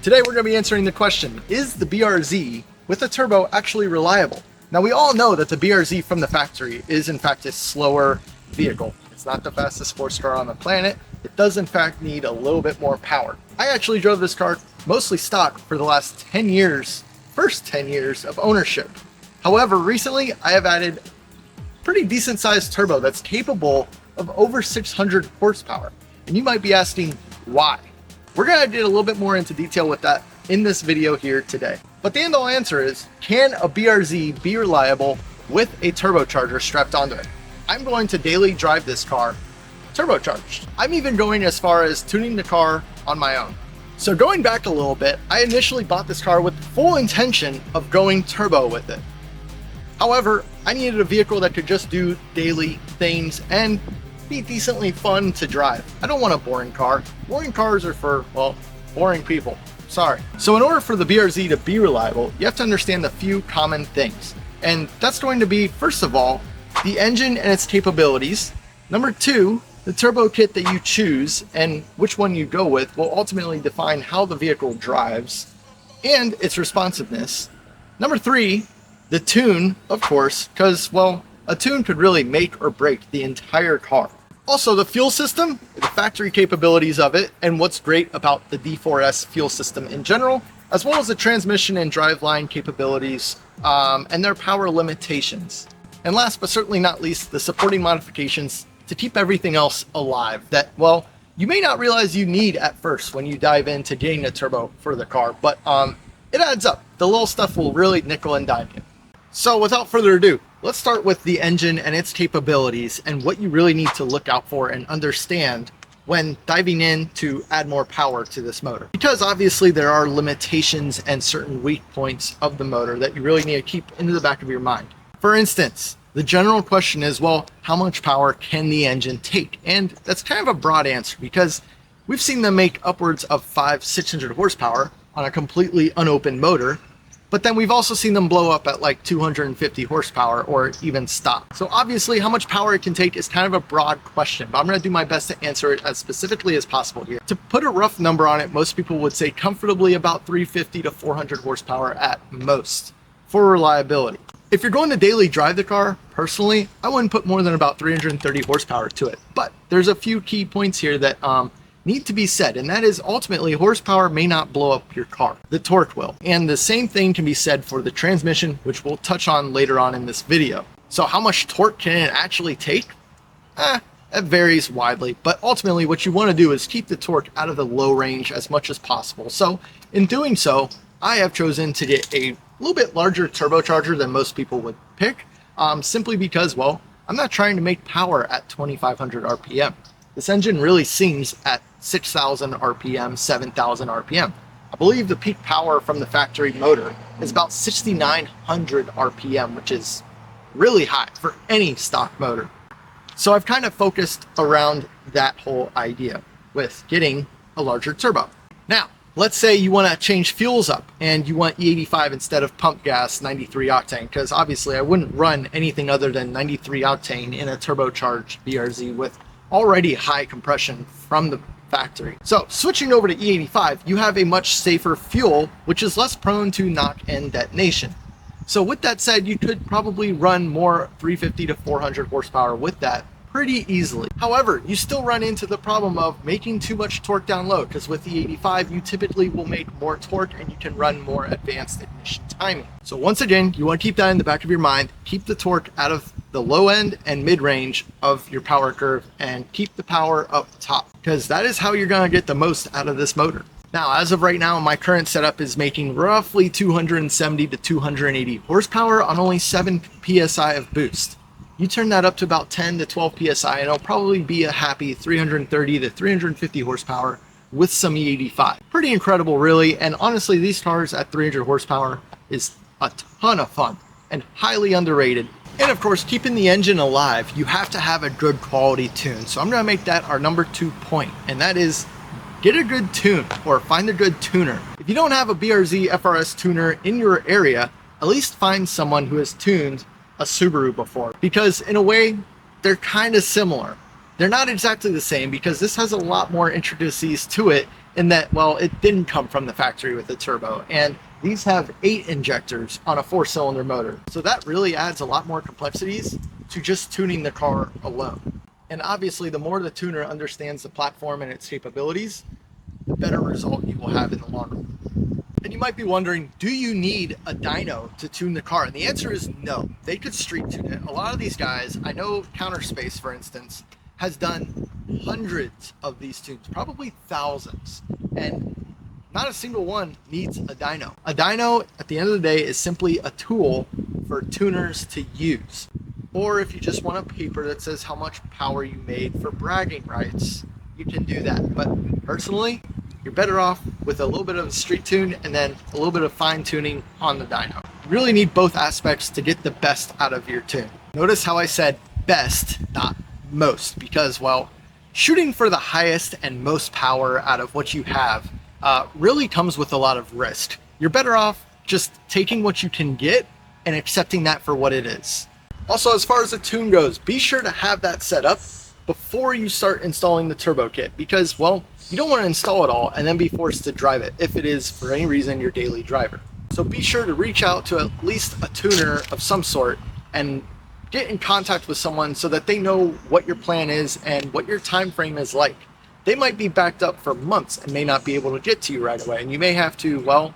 Today we're going to be answering the question, is the BRZ with a turbo actually reliable? Now we all know that the BRZ from the factory is in fact a slower vehicle. It's not the fastest sports car on the planet. It does in fact need a little bit more power. I actually drove this car mostly stock for the last 10 years, first 10 years of ownership. However, recently I have added a pretty decent sized turbo that's capable of over 600 horsepower. And you might be asking why? We're going to get a little bit more into detail with that in this video here today. But the end all answer is, can a BRZ be reliable with a turbocharger strapped onto it? I'm going to daily drive this car turbocharged. I'm even going as far as tuning the car on my own. So going back a little bit, I initially bought this car with the full intention of going turbo with it. However, I needed a vehicle that could just do daily things and be decently fun to drive. I don't want a boring car. Boring cars are for, well, boring people. Sorry. So in order for the BRZ to be reliable, you have to understand a few common things. And that's going to be, first of all, the engine and its capabilities. Number two, the turbo kit that you choose and which one you go with will ultimately define how the vehicle drives and its responsiveness. Number three, the tune, of course, because, well, a tune could really make or break the entire car. Also, the fuel system, the factory capabilities of it, and what's great about the D4S fuel system in general, as well as the transmission and driveline capabilities and their power limitations. And last but certainly not least, the supporting modifications to keep everything else alive that, well, you may not realize you need at first when you dive into getting a turbo for the car, but it adds up. The little stuff will really nickel and dime you. So without further ado, let's start with the engine and its capabilities and what you really need to look out for and understand when diving in to add more power to this motor. Because obviously there are limitations and certain weak points of the motor that you really need to keep into the back of your mind. For instance, the general question is, well, how much power can the engine take? And that's kind of a broad answer because we've seen them make upwards of 500-600 horsepower on a completely unopened motor. But then we've also seen them blow up at like 250 horsepower or even stop. So obviously how much power it can take is kind of a broad question, but I'm going to do my best to answer it as specifically as possible here. To put a rough number on it, most people would say comfortably about 350 to 400 horsepower at most for reliability. If you're going to daily drive the car, personally, I wouldn't put more than about 330 horsepower to it. But there's a few key points here that need to be said, and that is ultimately horsepower may not blow up your car. The torque will. And the same thing can be said for the transmission, which we'll touch on later on in this video. So how much torque can it actually take? It varies widely, but ultimately what you want to do is keep the torque out of the low range as much as possible. So in doing so, I have chosen to get a little bit larger turbocharger than most people would pick, simply because, well, I'm not trying to make power at 2,500 RPM. This engine really sings at 6,000 RPM, 7,000 RPM. I believe the peak power from the factory motor is about 6,900 RPM, which is really high for any stock motor. So I've kind of focused around that whole idea with getting a larger turbo. Now, let's say you want to change fuels up and you want E85 instead of pump gas 93 octane, because obviously I wouldn't run anything other than 93 octane in a turbocharged BRZ with already high compression from the factory. So switching over to E85, you have a much safer fuel, which is less prone to knock and detonation. So with that said, you could probably run more 350 to 400 horsepower with that pretty easily. However, you still run into the problem of making too much torque down low, because with the 85 you typically will make more torque and you can run more advanced ignition timing. So once again, you want to keep that in the back of your mind. Keep the torque out of the low end and mid range of your power curve and keep the power up top, because that is how you're going to get the most out of this motor. Now, as of right now, my current setup is making roughly 270 to 280 horsepower on only 7 psi of boost. You turn that up to about 10 to 12 psi and it'll probably be a happy 330 to 350 horsepower with some E85. Pretty incredible, really, and honestly these cars at 300 horsepower is a ton of fun and highly underrated. And of course, keeping the engine alive, you have to have a good quality tune. So I'm going to make that our number 2 point, and that is get a good tune or find a good tuner. If you don't have a BRZ FRS tuner in your area, at least find someone who has tuned a Subaru before, because in a way they're kind of similar. They're not exactly the same because this has a lot more intricacies to it in that, well, it didn't come from the factory with the turbo. And these have 8 injectors on a 4-cylinder motor. So that really adds a lot more complexities to just tuning the car alone. And obviously, the more the tuner understands the platform and its capabilities, the better result you will have in the long run. And you might be wondering, do you need a dyno to tune the car? And the answer is no. They could street tune it. A lot of these guys, I know Counterspace, for instance, has done hundreds of these tunes, probably thousands. And not a single one needs a dyno. A dyno, at the end of the day, is simply a tool for tuners to use. Or if you just want a paper that says how much power you made for bragging rights, you can do that. But personally, you're better off with a little bit of a street tune and then a little bit of fine tuning on the dyno. You really need both aspects to get the best out of your tune. Notice how I said best, not most, because, well, shooting for the highest and most power out of what you have really comes with a lot of risk. You're better off just taking what you can get and accepting that for what it is. Also, as far as the tune goes, be sure to have that set up before you start installing the turbo kit, because, well, you don't want to install it all and then be forced to drive it if it is for any reason your daily driver. So be sure to reach out to at least a tuner of some sort and get in contact with someone so that they know what your plan is and what your time frame is like. They might be backed up for months and may not be able to get to you right away, and you may have to, well,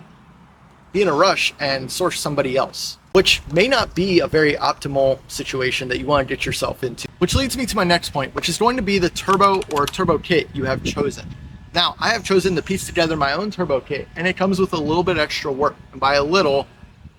be in a rush and source somebody else, which may not be a very optimal situation that you want to get yourself into. Which leads me to my next point, which is going to be the turbo or turbo kit you have chosen. Now, I have chosen to piece together my own turbo kit, and it comes with a little bit extra work. And by a little,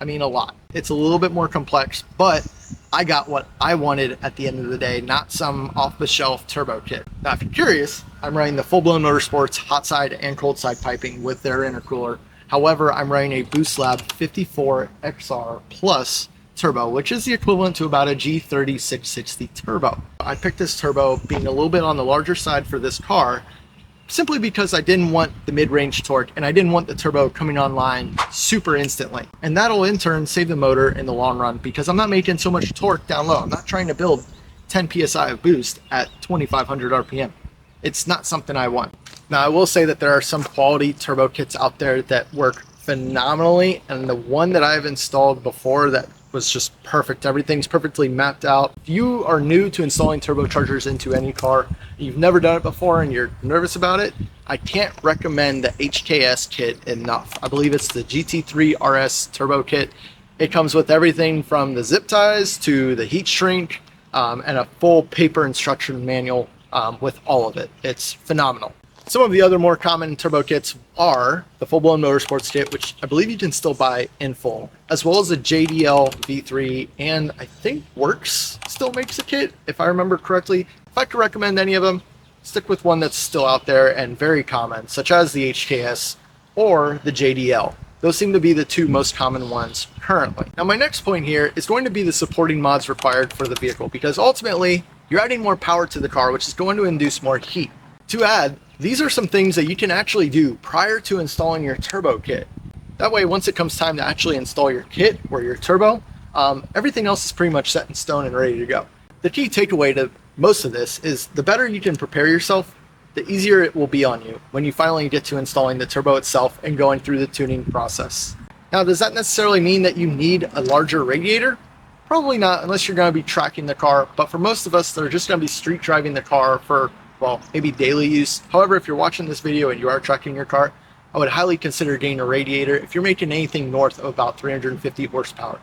I mean a lot. It's a little bit more complex, but I got what I wanted at the end of the day, not some off-the-shelf turbo kit. Now, if you're curious, I'm running the full-blown Motorsports hot side and cold side piping with their intercooler. However, I'm running a Boost Lab 54 XR Plus turbo, which is the equivalent to about a G30 660 turbo. I picked this turbo being a little bit on the larger side for this car, simply because I didn't want the mid-range torque and I didn't want the turbo coming online super instantly. And that'll in turn save the motor in the long run, because I'm not making so much torque down low. I'm not trying to build 10 PSI of boost at 2,500 RPM. It's not something I want. Now, I will say that there are some quality turbo kits out there that work phenomenally, and the one that I've installed before that was just perfect. Everything's perfectly mapped out. If you are new to installing turbochargers into any car, you've never done it before and you're nervous about it, I can't recommend the HKS kit enough. I believe it's the GT3 RS turbo kit. It comes with everything from the zip ties to the heat shrink and a full paper instruction manual with all of it. It's phenomenal. Some of the other more common turbo kits are the full-blown Motorsports kit, which I believe you can still buy in full, as well as the JDL V3, and I think Works still makes a kit, if I remember correctly. If I could recommend any of them, stick with one that's still out there and very common, such as the HKS or the JDL. Those seem to be the two most common ones currently. Now, my next point here is going to be the supporting mods required for the vehicle, because ultimately you're adding more power to the car, which is going to induce more heat. To add, these are some things that you can actually do prior to installing your turbo kit. That way, once it comes time to actually install your kit or your turbo, everything else is pretty much set in stone and ready to go. The key takeaway to most of this is the better you can prepare yourself, the easier it will be on you when you finally get to installing the turbo itself and going through the tuning process. Now, does that necessarily mean that you need a larger radiator? Probably not, unless you're going to be tracking the car, but for most of us that are just going to be street driving the car for, well, maybe daily use. However, if you're watching this video and you are tracking your car, I would highly consider getting a radiator if you're making anything north of about 350 horsepower.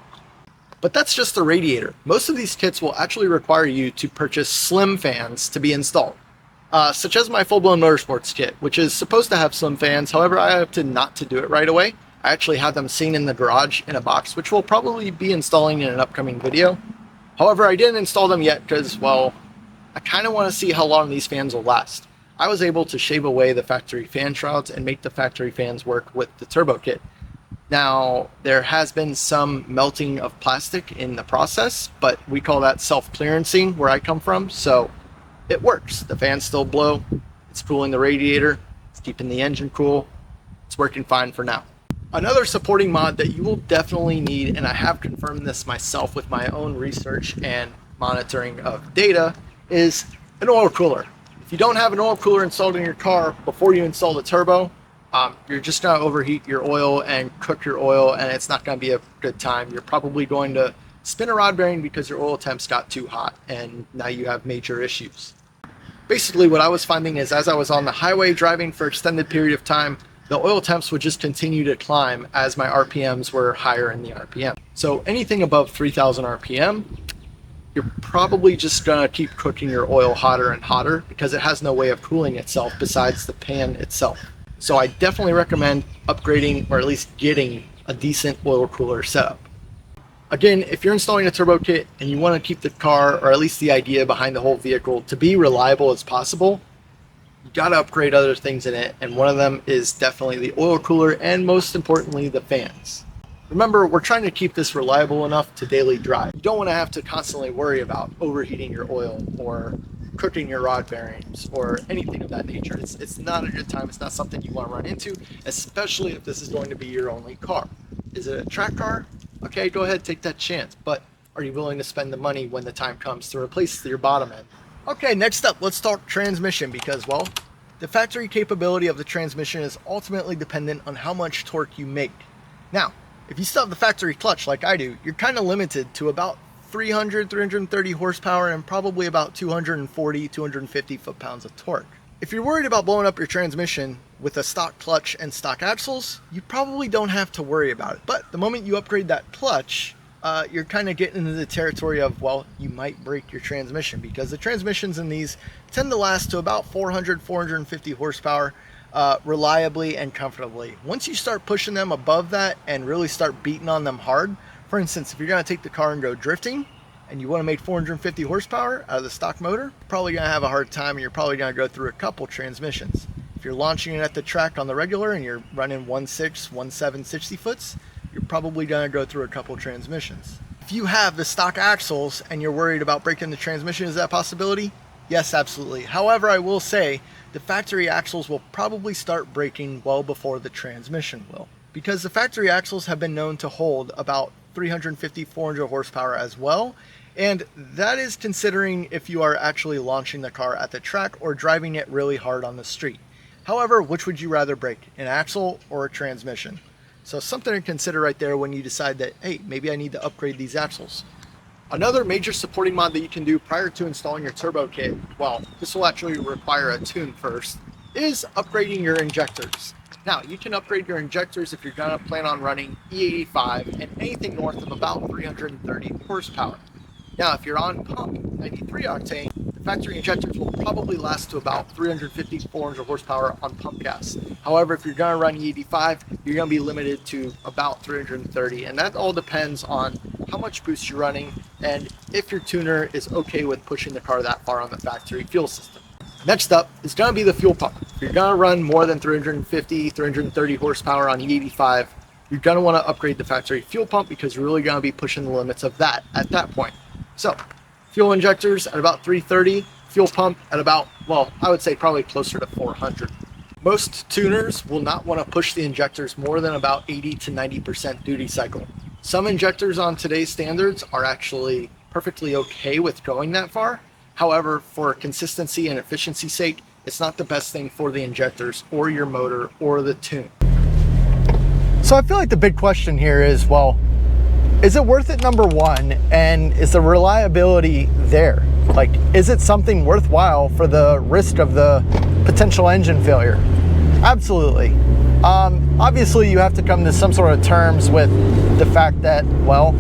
But that's just the radiator. Most of these kits will actually require you to purchase slim fans to be installed, such as my full-blown Motorsports kit, which is supposed to have slim fans. However, I opted not to do it right away. I actually have them seen in the garage in a box, which we'll probably be installing in an upcoming video. However, I didn't install them yet because, well, I kind of want to see how long these fans will last. I was able to shave away the factory fan shrouds and make the factory fans work with the turbo kit. Now, there has been some melting of plastic in the process, but we call that self-clearancing where I come from, so it works. The fans still blow, it's cooling the radiator, it's keeping the engine cool, it's working fine for now. Another supporting mod that you will definitely need, and I have confirmed this myself with my own research and monitoring of data, is an oil cooler. If you don't have an oil cooler installed in your car before you install the turbo, you're just going to overheat your oil and cook your oil, and it's not going to be a good time. You're probably going to spin a rod bearing because your oil temps got too hot, and now you have major issues. Basically, what I was finding is as I was on the highway driving for an extended period of time, the oil temps would just continue to climb as my RPMs were higher in the RPM. So anything above 3,000 RPM, you're probably just gonna keep cooking your oil hotter and hotter because it has no way of cooling itself besides the pan itself. So I definitely recommend upgrading or at least getting a decent oil cooler setup. Again, if you're installing a turbo kit and you want to keep the car, or at least the idea behind the whole vehicle, to be reliable as possible, you got to upgrade other things in it, and one of them is definitely the oil cooler and most importantly the fans. Remember, we're trying to keep this reliable enough to daily drive. You don't want to have to constantly worry about overheating your oil or cooking your rod bearings or anything of that nature. It's not a good time. It's not something you want to run into, especially if this is going to be your only car. Is it a track car? Okay, go ahead, take that chance, but are you willing to spend the money when the time comes to replace your bottom end? Okay, next up, let's talk transmission because, well, the factory capability of the transmission is ultimately dependent on how much torque you make. Now, if you still have the factory clutch like I do, you're kind of limited to about 330 horsepower and probably about 250 foot-pounds of torque. If you're worried about blowing up your transmission with a stock clutch and stock axles, you probably don't have to worry about it. But the moment you upgrade that clutch, you're kind of getting into the territory of, well, you might break your transmission because the transmissions in these tend to last to about 450 horsepower reliably and comfortably. Once you start pushing them above that and really start beating on them hard, for instance, if you're going to take the car and go drifting and you want to make 450 horsepower out of the stock motor, you're probably going to have a hard time and you're probably going to go through a couple transmissions. If you're launching it at the track on the regular and you're running 1.6, 1.7 60 foots, you're probably going to go through a couple transmissions. If you have the stock axles and you're worried about breaking the transmission, is that a possibility? Yes, absolutely. However, I will say the factory axles will probably start breaking well before the transmission will, because the factory axles have been known to hold about 350, 400 horsepower as well. And that is considering if you are actually launching the car at the track or driving it really hard on the street. However, which would you rather break, an axle or a transmission? So something to consider right there when you decide that, hey, maybe I need to upgrade these axles. Another major supporting mod that you can do prior to installing your turbo kit, well, this will actually require a tune first, is upgrading your injectors. Now, you can upgrade your injectors if you're gonna plan on running E85 and anything north of about 330 horsepower. Now, if you're on pump 93 octane, the factory injectors will probably last to about 350, 400 horsepower on pump gas. However, if you're gonna run E85, you're gonna be limited to about 330, and that all depends on how much boost you're running and if your tuner is okay with pushing the car that far on the factory fuel system. Next up is gonna be the fuel pump. If you're gonna run more than 350, 330 horsepower on E85, you're gonna wanna upgrade the factory fuel pump because you're really gonna be pushing the limits of that at that point. So, fuel injectors at about 330, fuel pump at about, well, I would say probably closer to 400. Most tuners will not want to push the injectors more than about 80 to 90% duty cycle. Some injectors on today's standards are actually perfectly okay with going that far. However, for consistency and efficiency's sake, it's not the best thing for the injectors or your motor or the tune. So I feel like the big question here is, well, is it worth it, number one, and is the reliability there? Like, is it something worthwhile for the risk of the potential engine failure? Absolutely. Obviously, you have to come to some sort of terms with the fact that, well,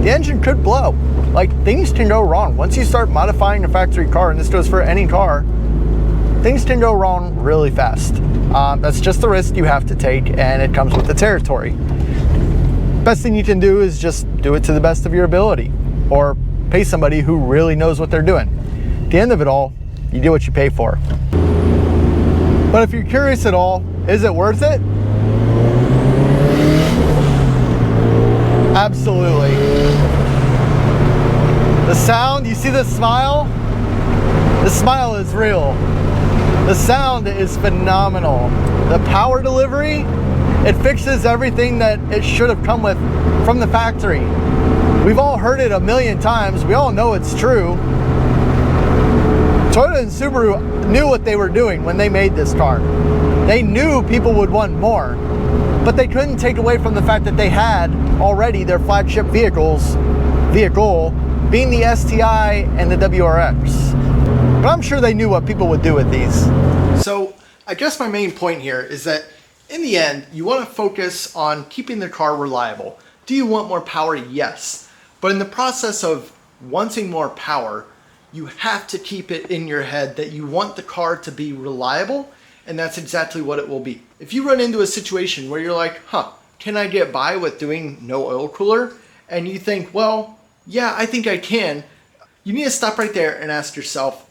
the engine could blow. Like, things can go wrong. Once you start modifying a factory car, and this goes for any car, things can go wrong really fast. That's just the risk you have to take, and it comes with the territory. Best thing you can do is just do it to the best of your ability, or pay somebody who really knows what they're doing. At the end of it all, you do what you pay for. But if you're curious at all, is it worth it? Absolutely. The sound, you see the smile? The smile is real. The sound is phenomenal. The power delivery, it fixes everything that it should have come with from the factory. We've all heard it a million times. We all know it's true. Toyota and Subaru knew what they were doing when they made this car. They knew people would want more, but they couldn't take away from the fact that they had already their flagship vehicle being the STI and the WRX. But I'm sure they knew what people would do with these. So I guess my main point here is that in the end, you want to focus on keeping the car reliable. Do you want more power? Yes. But in the process of wanting more power, you have to keep it in your head that you want the car to be reliable, and that's exactly what it will be. If you run into a situation where you're like, can I get by with doing no oil cooler? And you think, well, yeah, I think I can. You need to stop right there and ask yourself,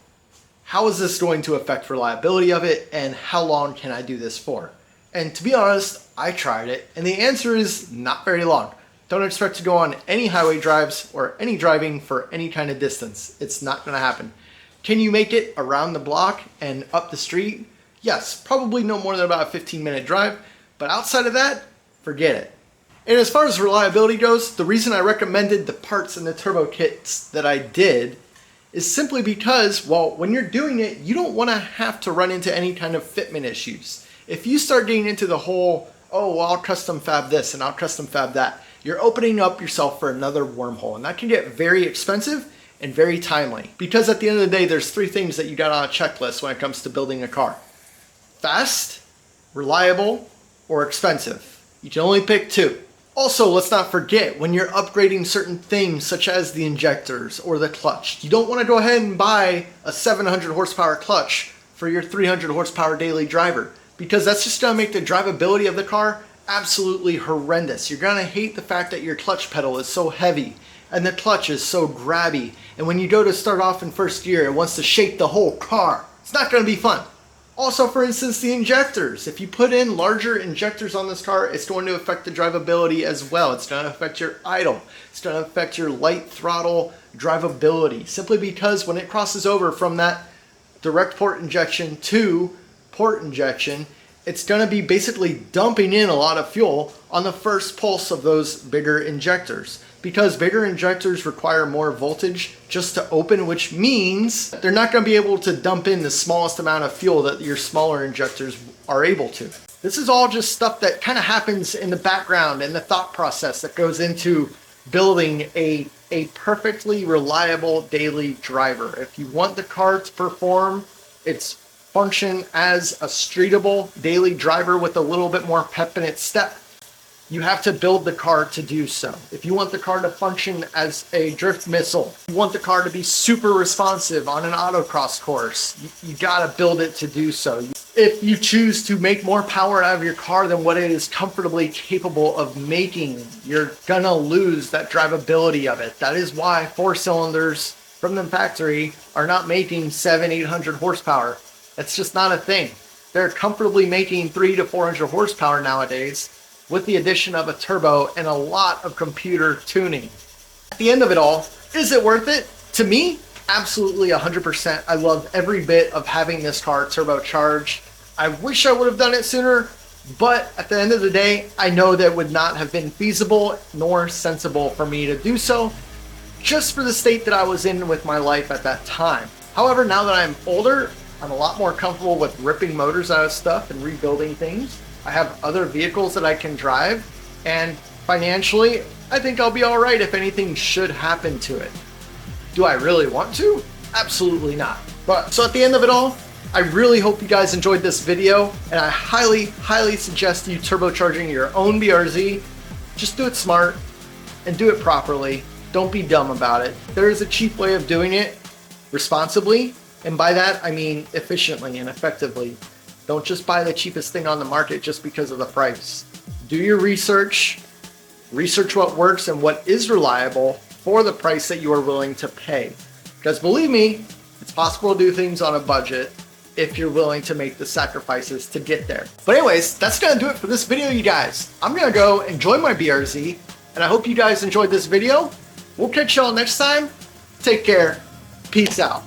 how is this going to affect reliability of it, and how long can I do this for? And to be honest, I tried it, and the answer is not very long. Don't expect to go on any highway drives or any driving for any kind of distance. It's not gonna happen. Can you make it around the block and up the street? Yes, probably no more than about a 15-minute drive, but outside of that, forget it. And as far as reliability goes, the reason I recommended the parts and the turbo kits that I did is simply because, well, when you're doing it, you don't wanna have to run into any kind of fitment issues. If you start getting into the whole, oh, well, I'll custom fab this and I'll custom fab that, you're opening up yourself for another wormhole, and that can get very expensive and very timely. Because at the end of the day, there's three things that you got on a checklist when it comes to building a car: fast, reliable, or expensive. You can only pick two. Also, let's not forget, when you're upgrading certain things such as the injectors or the clutch, you don't want to go ahead and buy a 700 horsepower clutch for your 300 horsepower daily driver, because that's just going to make the drivability of the car absolutely horrendous. You're gonna hate the fact that your clutch pedal is so heavy and the clutch is so grabby, and when you go to start off in first gear, it wants to shake the whole car. It's not gonna be fun. Also, for instance, the injectors. If you put in larger injectors on this car, it's going to affect the drivability as well. It's gonna affect your idle. It's gonna affect your light throttle drivability, simply because when it crosses over from that direct port injection to port injection, it's going to be basically dumping in a lot of fuel on the first pulse of those bigger injectors, because bigger injectors require more voltage just to open, which means they're not going to be able to dump in the smallest amount of fuel that your smaller injectors are able to. This is all just stuff that kind of happens in the background and the thought process that goes into building a perfectly reliable daily driver. If you want the car to perform its function as a streetable daily driver with a little bit more pep in its step, you have to build the car to do so. If you want the car to function as a drift missile, you want the car to be super responsive on an autocross course, you gotta build it to do so. If you choose to make more power out of your car than what it is comfortably capable of making, you're gonna lose that drivability of it. That is why 4 cylinders from the factory are not making 700-800 horsepower. That's just not a thing. They're comfortably making 300 to 400 horsepower nowadays with the addition of a turbo and a lot of computer tuning. At the end of it all, is it worth it? To me, absolutely 100%. I love every bit of having this car turbocharged. I wish I would have done it sooner, but at the end of the day, I know that would not have been feasible nor sensible for me to do so, just for the state that I was in with my life at that time. However, now that I'm older, I'm a lot more comfortable with ripping motors out of stuff and rebuilding things. I have other vehicles that I can drive, and financially, I think I'll be all right if anything should happen to it. Do I really want to? Absolutely not. But so at the end of it all, I really hope you guys enjoyed this video, and I highly, highly suggest you turbocharging your own BRZ. Just do it smart and do it properly. Don't be dumb about it. There is a cheap way of doing it responsibly. And by that, I mean efficiently and effectively. Don't just buy the cheapest thing on the market just because of the price. Do your research what works and what is reliable for the price that you are willing to pay. Because believe me, it's possible to do things on a budget if you're willing to make the sacrifices to get there. But anyways, that's gonna do it for this video, you guys. I'm gonna go enjoy my BRZ, and I hope you guys enjoyed this video. We'll catch y'all next time. Take care. Peace out.